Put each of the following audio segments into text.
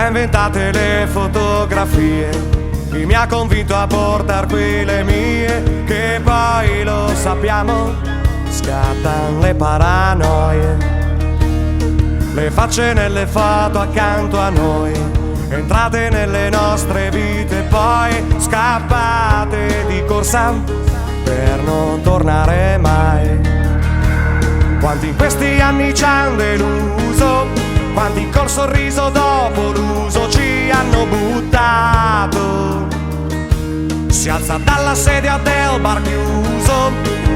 ha inventate le fotografie, chi mi ha convinto a portar qui le mie, che poi lo sappiamo, scattano le paranoie, le facce nelle foto accanto a noi, entrate nelle nostre vite, poi scappate di corsa per non tornare mai. Quanti in questi anni ci hanno deluso, quanti col sorriso dopo l'uso ci hanno buttato. Si alza dalla sedia del bar chiuso,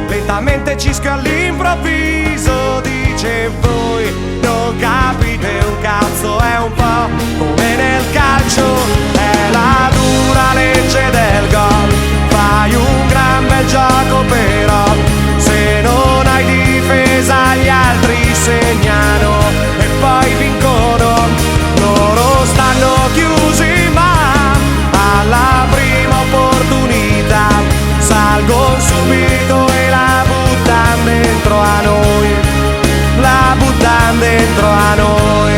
lentamente cischio all'improvviso, dice voi non capite un cazzo, è un po' come nel calcio, è la dura legge del gol, fai un gran bel gioco però se non hai difesa gli altri segnano e poi vincono, loro stanno chiusi ma alla prima opportunità salgono subito e la buttano dentro a noi, la buttano dentro a noi.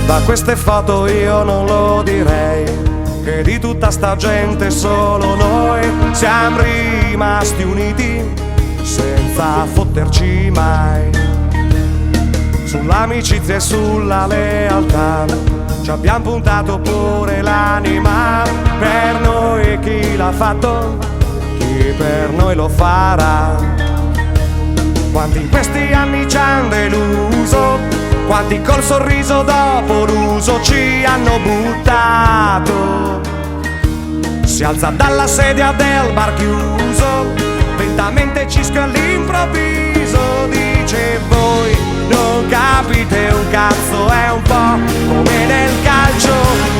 Da queste foto io non lo direi, che di tutta sta gente solo noi siamo rimasti uniti senza fotterci mai. Sull'amicizia e sulla lealtà ci abbiamo puntato pure l'anima, per noi chi l'ha fatto, chi per noi lo farà. Quanti in questi anni ci hanno deluso, quanti col sorriso dopo l'uso ci hanno buttato. Si alza dalla sedia del bar chiuso, lentamente cischio all'improvviso, dice voi non capite un cazzo, è un po' come nel calcio,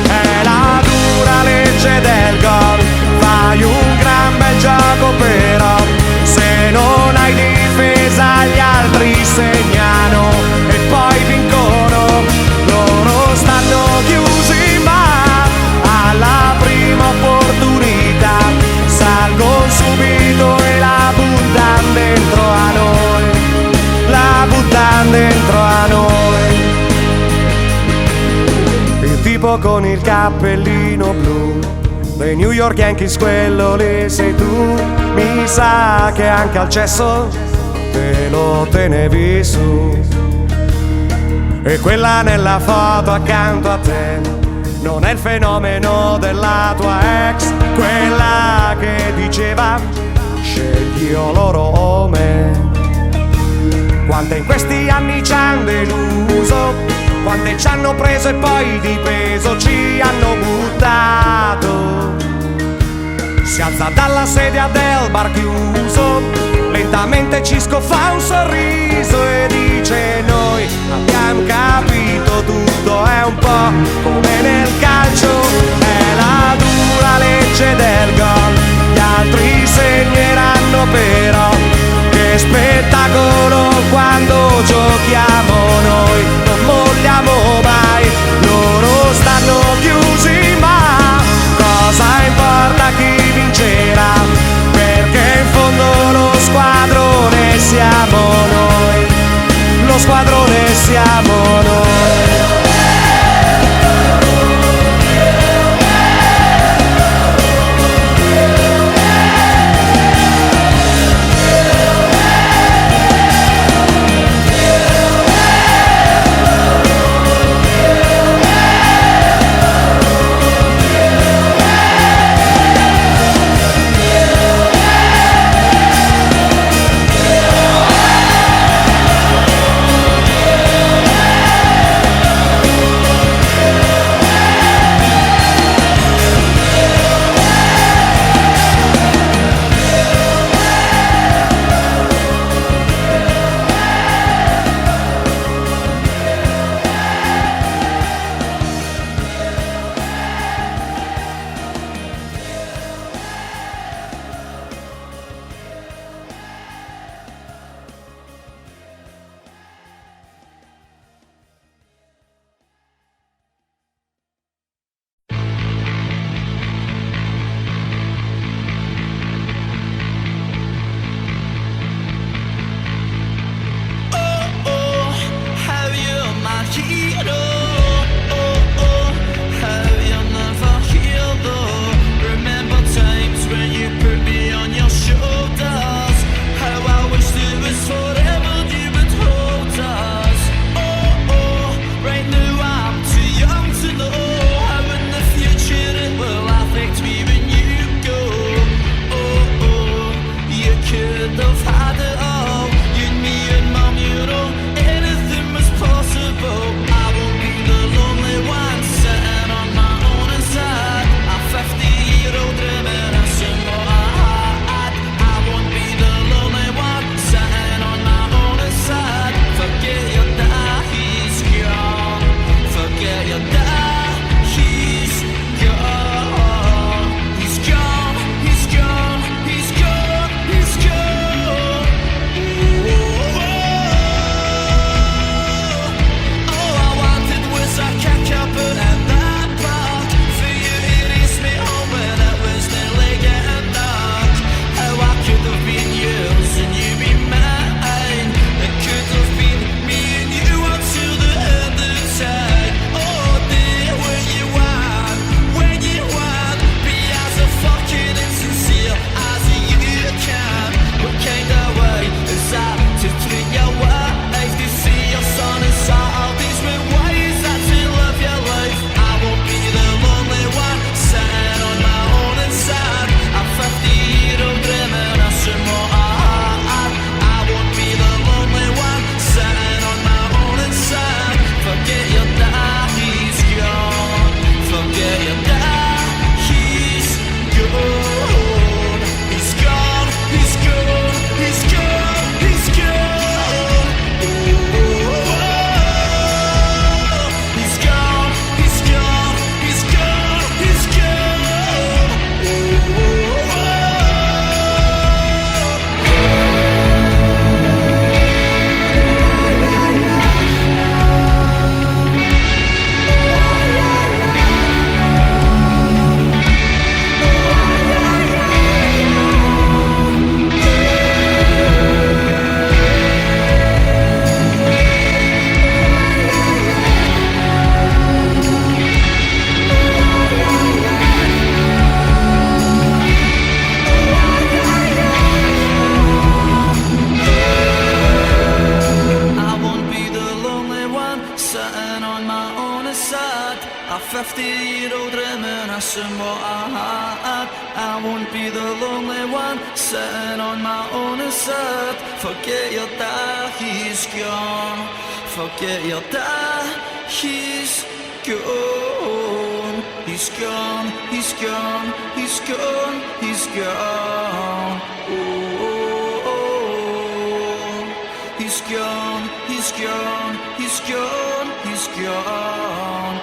è la dura legge del gol, fai un gran bel gioco però se non hai difesa gli altri segnano e poi vincono, loro stanno chiusi ma alla prima opportunità salgono subito e la buttano dentro a noi, la buttano dentro a noi. Il tipo con il cappellino blu dei New York Yankees, quello lì sei tu, mi sa che anche al cesso te lo tenevi su. E quella nella foto accanto a te non è il fenomeno della tua ex, quella che diceva scegli o loro o me. Quante in questi anni ci hanno deluso, quante ci hanno preso e poi di peso ci hanno buttato. Si alza dalla sedia del bar chiuso, lentamente Cisco fa un sorriso e dice noi abbiamo capito tutto, è un po' come nel calcio, è la dura legge del gol, gli altri segneranno però, che spettacolo quando giochiamo noi, non molliamo mai, loro stanno chiusi ma cosa importa chi vincerà, perché in fondo lo squadrone siamo noi, lo squadrone siamo noi. could have had it all. You and me and mum, you know, anything was possible. I won't be the lonely one sitting on my own inside. A 50-year-old reminiscing what I had. I won't be the lonely one sitting on my own inside. Forget your dad, he's gone. Forget your dad, he's gone. He's gone, he's gone, he's gone, he's gone. All I wanted was a kick up in that park. For you to race me home when it was nearly getting dark. How I could have been yours and you be mine. It could have been me and you until the end of time. Oh dear, when you want, be as a fucking insincere as you can. What kind of way is that to treat your wife? To see your son and Saturdays with ways that to live your life. I won't be the lonely one sitting on my own inside. A 50-year-old reminiscing what I had. I won't be the lonely one sitting on my own inside. Forget your dad, he's gone. Forget your dad, he's gone. He's gone, he's gone, he's gone, he's gone. He's gone, he's gone, he's gone, he's I won't be the lonely one sitting on my own inside. A 50-year-old reminiscing what I had. I won't be the lonely one sitting on my own inside. Forget your dad, he's gone. Forget your dad, he's gone. He's gone, he's gone, he's gone, he's gone. He's gone, he's gone, he's gone, he's gone.